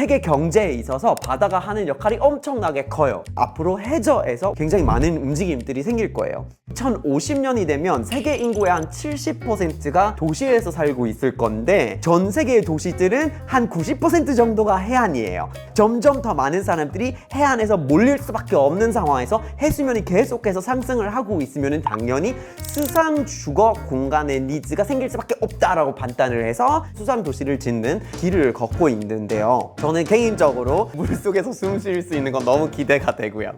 세계 경제에 있어서 바다가 하는 역할이 엄청나게 커요. 앞으로 해저에서 굉장히 많은 움직임들이 생길 거예요. 2050년이 되면 세계 인구의 한 70%가 도시에서 살고 있을 건데 전 세계의 도시들은 한 90% 정도가 해안이에요. 점점 더 많은 사람들이 해안에서 몰릴 수밖에 없는 상황에서 해수면이 계속해서 상승을 하고 있으면 당연히 수상 주거 공간의 니즈가 생길 수밖에 없다라고 판단을 해서 수상 도시를 짓는 길을 걷고 있는데요. 저는 개인적으로 물속에서 숨 쉴 수 있는 건 너무 기대가 되고요.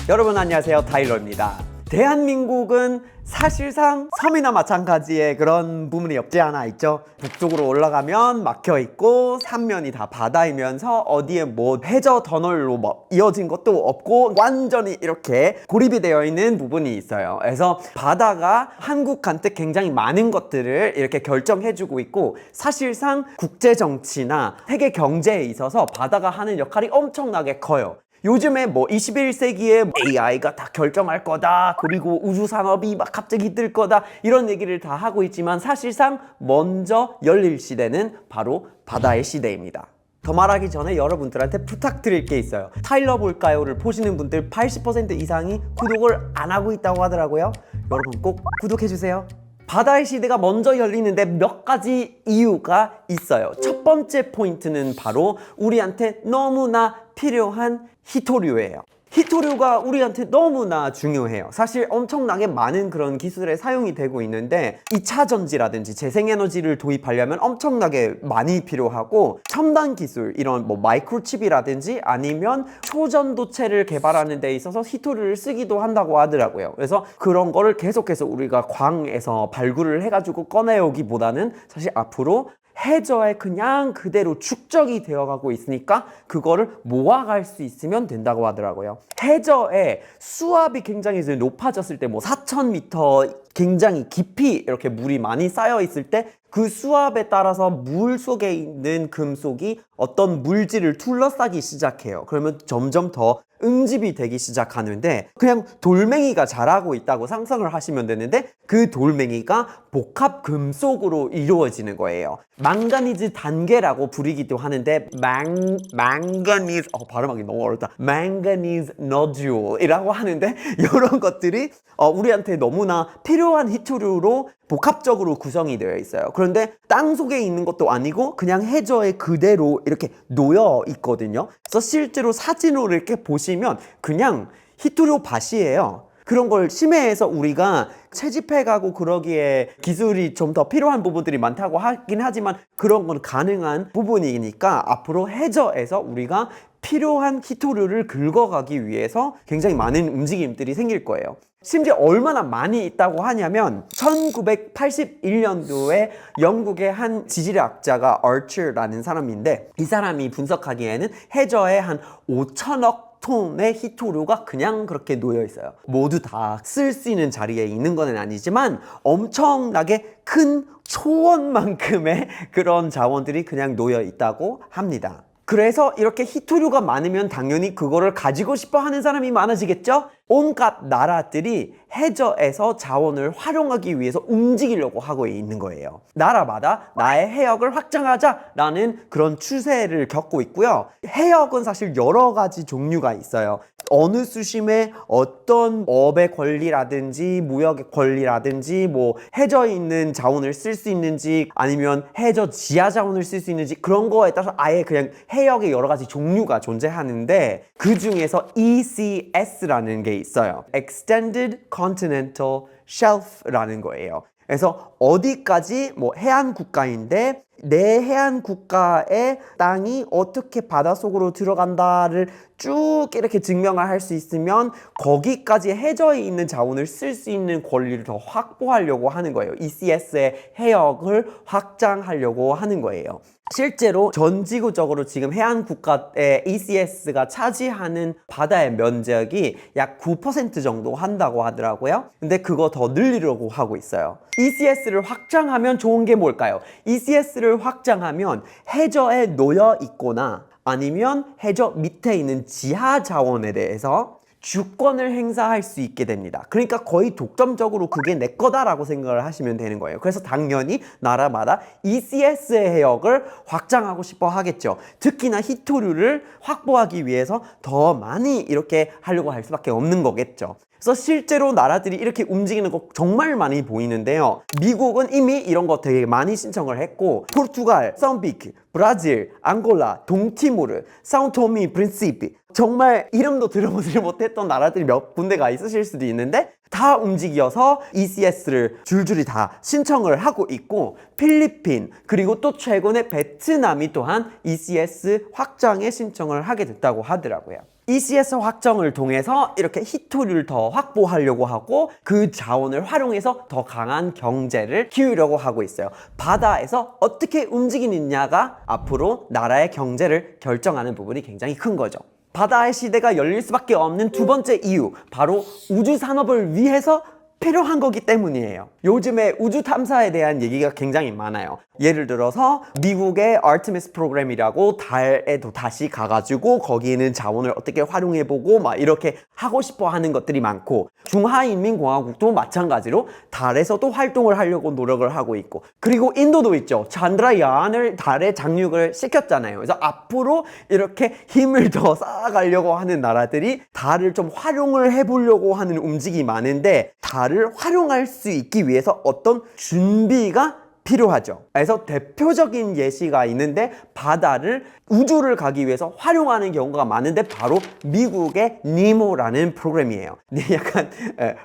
여러분 안녕하세요, 타일러입니다. 대한민국은 사실상 섬이나 마찬가지의 그런 부분이 없지 않아 있죠. 북쪽으로 올라가면 막혀 있고 삼면이 다 바다이면서 어디에 뭐 해저 터널로 뭐 이어진 것도 없고 완전히 이렇게 고립이 되어 있는 부분이 있어요. 그래서 바다가 한국한테 굉장히 많은 것들을 이렇게 결정해주고 있고 사실상 국제 정치나 세계 경제에 있어서 바다가 하는 역할이 엄청나게 커요. 요즘에 뭐 21세기에 AI가 다 결정할 거다, 그리고 우주 산업이 막 갑자기 뜰 거다, 이런 얘기를 다 하고 있지만 사실상 먼저 열릴 시대는 바로 바다의 시대입니다. 더 말하기 전에 여러분들한테 부탁드릴 게 있어요. 타일러 볼까요를 보시는 분들 80% 이상이 구독을 안 하고 있다고 하더라고요. 여러분 꼭 구독해주세요. 바다의 시대가 먼저 열리는데 몇 가지 이유가 있어요. 첫 번째 포인트는 바로 우리한테 너무나 필요한 희토류예요. 희토류가 우리한테 너무나 중요해요. 사실 엄청나게 많은 그런 기술에 사용이 되고 있는데 2차 전지라든지 재생에너지를 도입하려면 엄청나게 많이 필요하고 첨단 기술, 이런 뭐 마이크로칩이라든지 아니면 초전도체를 개발하는 데 있어서 희토류를 쓰기도 한다고 하더라고요. 그래서 그런 거를 계속해서 우리가 광에서 발굴을 해가지고 꺼내오기보다는 사실 앞으로 해저에 그냥 그대로 축적이 되어가고 있으니까 그거를 모아갈 수 있으면 된다고 하더라고요. 해저에 수압이 굉장히 높아졌을 때 뭐 4,000m 굉장히 깊이 이렇게 물이 많이 쌓여 있을 때 그 수압에 따라서 물 속에 있는 금속이 어떤 물질을 둘러싸기 시작해요. 그러면 점점 더 응집이 되기 시작하는데 그냥 돌멩이가 자라고 있다고 상상을 하시면 되는데 그 돌멩이가 복합 금속으로 이루어지는 거예요. 망가니즈 단계라고 부르기도 하는데 망가니즈 발음하기 너무 어렵다. 망가니즈 너듀이라고 하는데 이런 것들이 우리한테 너무나 필요한 희토류로 복합적으로 구성이 되어 있어요. 그런데 땅 속에 있는 것도 아니고 그냥 해저에 그대로 이렇게 놓여 있거든요. 그래서 실제로 사진으로 이렇게 보시면 그냥 희토류 밭이에요. 그런 걸 심해해서 우리가 채집해가고 그러기에 기술이 좀 더 필요한 부분들이 많다고 하긴 하지만 그런 건 가능한 부분이니까 앞으로 해저에서 우리가 필요한 희토류를 긁어가기 위해서 굉장히 많은 움직임들이 생길 거예요. 심지어 얼마나 많이 있다고 하냐면 1981년도에 영국의 한 지질학자가 아처라는 사람인데 이 사람이 분석하기에는 해저에 한 5천억 톤의 희토류가 그냥 그렇게 놓여 있어요. 모두 다 쓸 수 있는 자리에 있는 건 아니지만 엄청나게 큰 초원만큼의 그런 자원들이 그냥 놓여 있다고 합니다. 그래서 이렇게 희토류가 많으면 당연히 그거를 가지고 싶어 하는 사람이 많아지겠죠? 온갖 나라들이 해저에서 자원을 활용하기 위해서 움직이려고 하고 있는 거예요. 나라마다 나의 해역을 확장하자라는 그런 추세를 겪고 있고요. 해역은 사실 여러 가지 종류가 있어요. 어느 수심에 어떤 업의 권리라든지 무역의 권리라든지 뭐 해저에 있는 자원을 쓸 수 있는지 아니면 해저 지하 자원을 쓸 수 있는지 그런 거에 따라서 아예 그냥 해역의 여러 가지 종류가 존재하는데 그 중에서 ECS라는 게 있어요. Extended Continental Shelf라는 거예요. 그래서 어디까지 뭐 해안 국가인데 내 해안 국가의 땅이 어떻게 바닷속으로 들어간다를 쭉 이렇게 증명을 할 수 있으면 거기까지 해저에 있는 자원을 쓸 수 있는 권리를 더 확보하려고 하는 거예요. ECS의 해역을 확장하려고 하는 거예요. 실제로 전 지구적으로 지금 해안 국가의 ECS가 차지하는 바다의 면적이 약 9% 정도 한다고 하더라고요. 근데 그거 더 늘리려고 하고 있어요. ECS를 확장하면 좋은 게 뭘까요? ECS를 확장하면 해저에 놓여 있거나 아니면 해저 밑에 있는 지하 자원에 대해서 주권을 행사할 수 있게 됩니다. 그러니까 거의 독점적으로 그게 내 거다라고 생각을 하시면 되는 거예요. 그래서 당연히 나라마다 ECS의 해역을 확장하고 싶어 하겠죠. 특히나 히토류를 확보하기 위해서 더 많이 이렇게 하려고 할 수밖에 없는 거겠죠. 그래서 실제로 나라들이 이렇게 움직이는 거 정말 많이 보이는데요. 미국은 이미 이런 거 되게 많이 신청을 했고, 포르투갈, 모잠비크, 브라질, 앙골라, 동티모르, 사우토미 프린시피, 정말 이름도 들어보지 못했던 나라들이 몇 군데가 있으실 수도 있는데 다 움직여서 ECS를 줄줄이 다 신청을 하고 있고, 필리핀 그리고 또 최근에 베트남이 또한 ECS 확장에 신청을 하게 됐다고 하더라고요. ECS 확정을 통해서 이렇게 히토류를 더 확보하려고 하고 그 자원을 활용해서 더 강한 경제를 키우려고 하고 있어요. 바다에서 어떻게 움직이느냐가 앞으로 나라의 경제를 결정하는 부분이 굉장히 큰 거죠. 바다의 시대가 열릴 수밖에 없는 두 번째 이유, 바로 우주 산업을 위해서 필요한 거기 때문이에요. 요즘에 우주 탐사에 대한 얘기가 굉장히 많아요. 예를 들어서 미국의 아르테미스 프로그램이라고 달에도 다시 가가지고 거기 있는 자원을 어떻게 활용해보고 막 이렇게 하고 싶어 하는 것들이 많고, 중화인민공화국도 마찬가지로 달에서도 활동을 하려고 노력을 하고 있고, 그리고 인도도 있죠. 찬드라야안을 달에 착륙을 시켰잖아요. 그래서 앞으로 이렇게 힘을 더 쌓아가려고 하는 나라들이 달을 좀 활용을 해보려고 하는 움직임이 많은데, 달을 활용할 수 있기 위해서 어떤 준비가 필요하죠. 그래서 대표적인 예시가 있는데, 바다를 우주를 가기 위해서 활용하는 경우가 많은데 바로 미국의 니모라는 프로그램이에요. 약간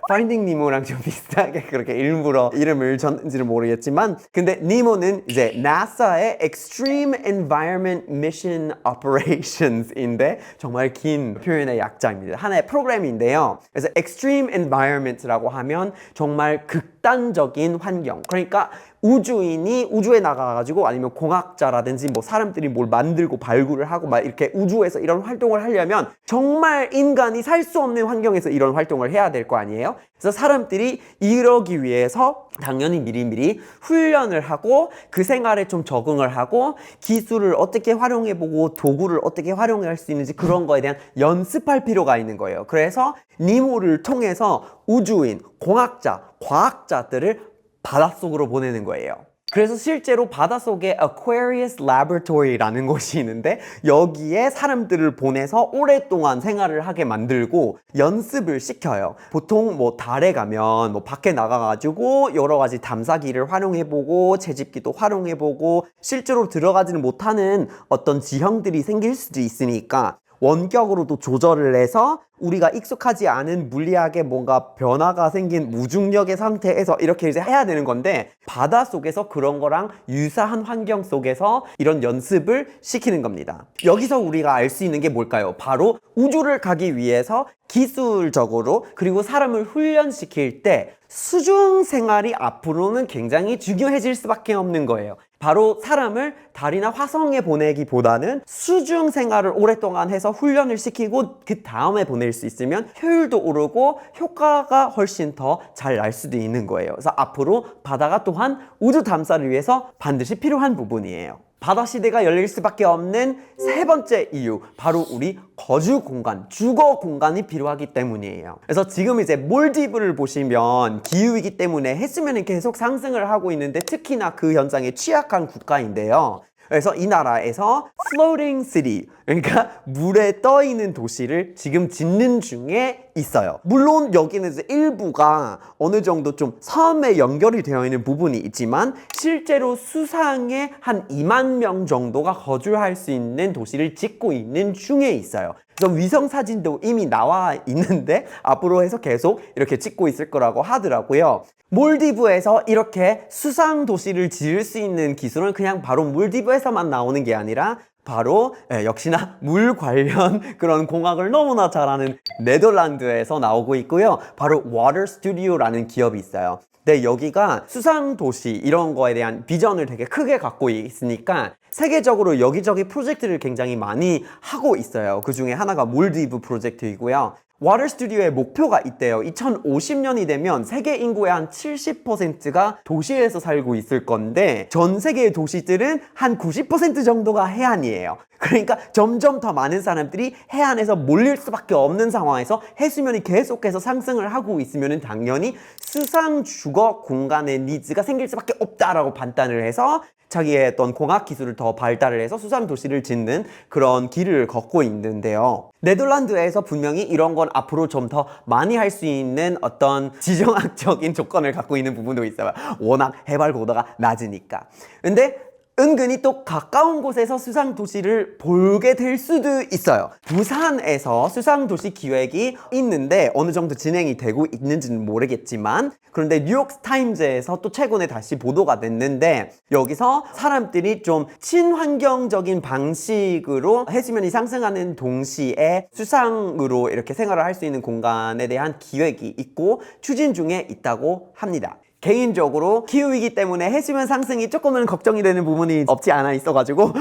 Finding Nemo랑 좀 비슷하게 그렇게 일부러 이름을 줬는지는 모르겠지만, 근데 니모는 이제 나사의 Extreme Environment Mission Operations인데 정말 긴 표현의 약자입니다. 하나의 프로그램인데요. 그래서 Extreme Environment라고 하면 정말 극단적인 환경, 그러니까 우주인이 우주에 나가가지고 아니면 공학자라든지 뭐 사람들이 뭘 만들고 발굴을 하고 막 이렇게 우주에서 이런 활동을 하려면 정말 인간이 살 수 없는 환경에서 이런 활동을 해야 될 거 아니에요? 그래서 사람들이 이러기 위해서 당연히 미리미리 훈련을 하고 그 생활에 좀 적응을 하고 기술을 어떻게 활용해보고 도구를 어떻게 활용할 수 있는지 그런 거에 대한 연습할 필요가 있는 거예요. 그래서 니모를 통해서 우주인, 공학자, 과학자들을 바닷속으로 보내는 거예요. 그래서 실제로 바닷속에 Aquarius Laboratory라는 곳이 있는데 여기에 사람들을 보내서 오랫동안 생활을 하게 만들고 연습을 시켜요. 보통 뭐 달에 가면 뭐 밖에 나가가지고 여러 가지 탐사기를 활용해보고 채집기도 활용해보고 실제로 들어가지는 못하는 어떤 지형들이 생길 수도 있으니까 원격으로도 조절을 해서 우리가 익숙하지 않은 물리학에 뭔가 변화가 생긴 무중력의 상태에서 이렇게 이제 해야 되는 건데, 바닷속에서 그런 거랑 유사한 환경 속에서 이런 연습을 시키는 겁니다. 여기서 우리가 알 수 있는 게 뭘까요? 바로 우주를 가기 위해서 기술적으로 그리고 사람을 훈련시킬 때 수중 생활이 앞으로는 굉장히 중요해질 수밖에 없는 거예요. 바로 사람을 달이나 화성에 보내기보다는 수중 생활을 오랫동안 해서 훈련을 시키고 그 다음에 보낼 수 있으면 효율도 오르고 효과가 훨씬 더 잘 날 수도 있는 거예요. 그래서 앞으로 바다가 또한 우주 탐사를 위해서 반드시 필요한 부분이에요. 바다 시대가 열릴 수밖에 없는 세 번째 이유, 바로 우리 거주 공간, 주거 공간이 필요하기 때문이에요. 그래서 지금 이제 몰디브를 보시면 기후이기 때문에 해수면이 계속 상승을 하고 있는데 특히나 그 현상에 취약한 국가인데요. 그래서 이 나라에서 floating city, 그러니까 물에 떠 있는 도시를 지금 짓는 중에 있어요. 물론 여기는 이제 일부가 어느 정도 좀 섬에 연결이 되어 있는 부분이 있지만 실제로 수상에 한 2만 명 정도가 거주할 수 있는 도시를 짓고 있는 중에 있어요. 그래서 위성 사진도 이미 나와 있는데 앞으로 해서 계속 이렇게 찍고 있을 거라고 하더라고요. 몰디브에서 이렇게 수상 도시를 지을 수 있는 기술은 그냥 바로 몰디브에서만 나오는 게 아니라 바로 역시나 물 관련 그런 공학을 너무나 잘하는 네덜란드에서 나오고 있고요. 바로 Water Studio라는 기업이 있어요. 근데 여기가 수상 도시 이런 거에 대한 비전을 되게 크게 갖고 있으니까 세계적으로 여기저기 프로젝트를 굉장히 많이 하고 있어요. 그 중에 하나가 몰디브 프로젝트이고요. 워터 스튜디오의 목표가 있대요. 2050년이 되면 세계 인구의 한 70%가 도시에서 살고 있을 건데 전 세계의 도시들은 한 90% 정도가 해안이에요. 그러니까 점점 더 많은 사람들이 해안에서 몰릴 수밖에 없는 상황에서 해수면이 계속해서 상승을 하고 있으면 당연히 수상 주거 공간의 니즈가 생길 수밖에 없다라고 판단을 해서 자기의 어떤 공학 기술을 더 발달을 해서 수상 도시를 짓는 그런 길을 걷고 있는데요. 네덜란드에서 분명히 이런 건 앞으로 좀 더 많이 할 수 있는 어떤 지정학적인 조건을 갖고 있는 부분도 있어요. 워낙 해발 고도가 낮으니까. 근데 은근히 또 가까운 곳에서 수상도시를 보게 될 수도 있어요. 부산에서 수상도시 기획이 있는데 어느 정도 진행이 되고 있는지는 모르겠지만 그런데 뉴욕타임즈에서 또 최근에 다시 보도가 됐는데 여기서 사람들이 좀 친환경적인 방식으로 해수면이 상승하는 동시에 수상으로 이렇게 생활을 할 수 있는 공간에 대한 기획이 있고 추진 중에 있다고 합니다. 개인적으로 기후이기 때문에 해수면 상승이 조금은 걱정이 되는 부분이 없지 않아 있어가지고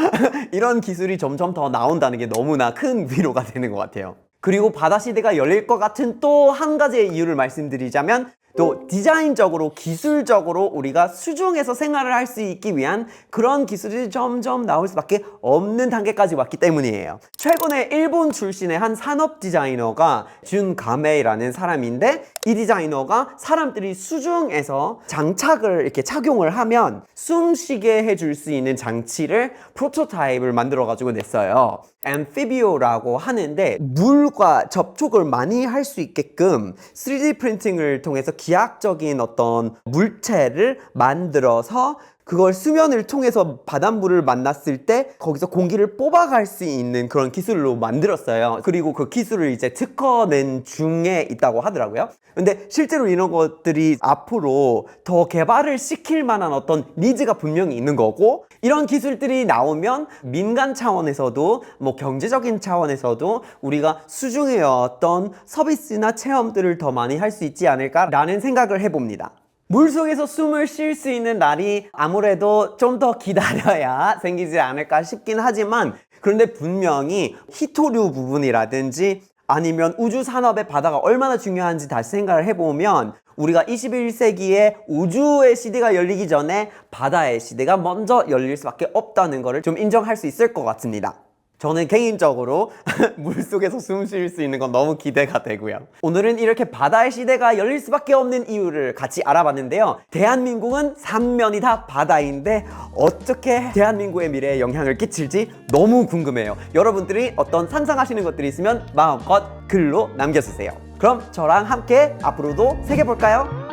이런 기술이 점점 더 나온다는 게 너무나 큰 위로가 되는 것 같아요. 그리고 바다 시대가 열릴 것 같은 또 한 가지의 이유를 말씀드리자면 또 디자인적으로 기술적으로 우리가 수중에서 생활을 할 수 있기 위한 그런 기술이 점점 나올 수밖에 없는 단계까지 왔기 때문이에요. 최근에 일본 출신의 한 산업 디자이너가 준 가메이라는 사람인데 이 디자이너가 사람들이 수중에서 장착을 이렇게 착용을 하면 숨쉬게 해줄 수 있는 장치를 프로토타입을 만들어 가지고 냈어요. 앰피비오라고 하는데 물과 접촉을 많이 할 수 있게끔 3D 프린팅을 통해서 기하학적인 어떤 물체를 만들어서 그걸 수면을 통해서 바닷물을 만났을 때 거기서 공기를 뽑아갈 수 있는 그런 기술로 만들었어요. 그리고 그 기술을 이제 특허낸 중에 있다고 하더라고요. 근데 실제로 이런 것들이 앞으로 더 개발을 시킬 만한 어떤 니즈가 분명히 있는 거고 이런 기술들이 나오면 민간 차원에서도 뭐 경제적인 차원에서도 우리가 수중의 어떤 서비스나 체험들을 더 많이 할 수 있지 않을까라는 생각을 해봅니다. 물속에서 숨을 쉴 수 있는 날이 아무래도 좀 더 기다려야 생기지 않을까 싶긴 하지만 그런데 분명히 희토류 부분이라든지 아니면 우주 산업의 바다가 얼마나 중요한지 다시 생각을 해보면 우리가 21세기에 우주의 시대가 열리기 전에 바다의 시대가 먼저 열릴 수밖에 없다는 것을 좀 인정할 수 있을 것 같습니다. 저는 개인적으로 물속에서 숨 쉴 수 있는 건 너무 기대가 되고요. 오늘은 이렇게 바다의 시대가 열릴 수밖에 없는 이유를 같이 알아봤는데요. 대한민국은 3면이 다 바다인데 어떻게 대한민국의 미래에 영향을 끼칠지 너무 궁금해요. 여러분들이 어떤 상상하시는 것들이 있으면 마음껏 글로 남겨주세요. 그럼 저랑 함께 앞으로도 새겨볼까요?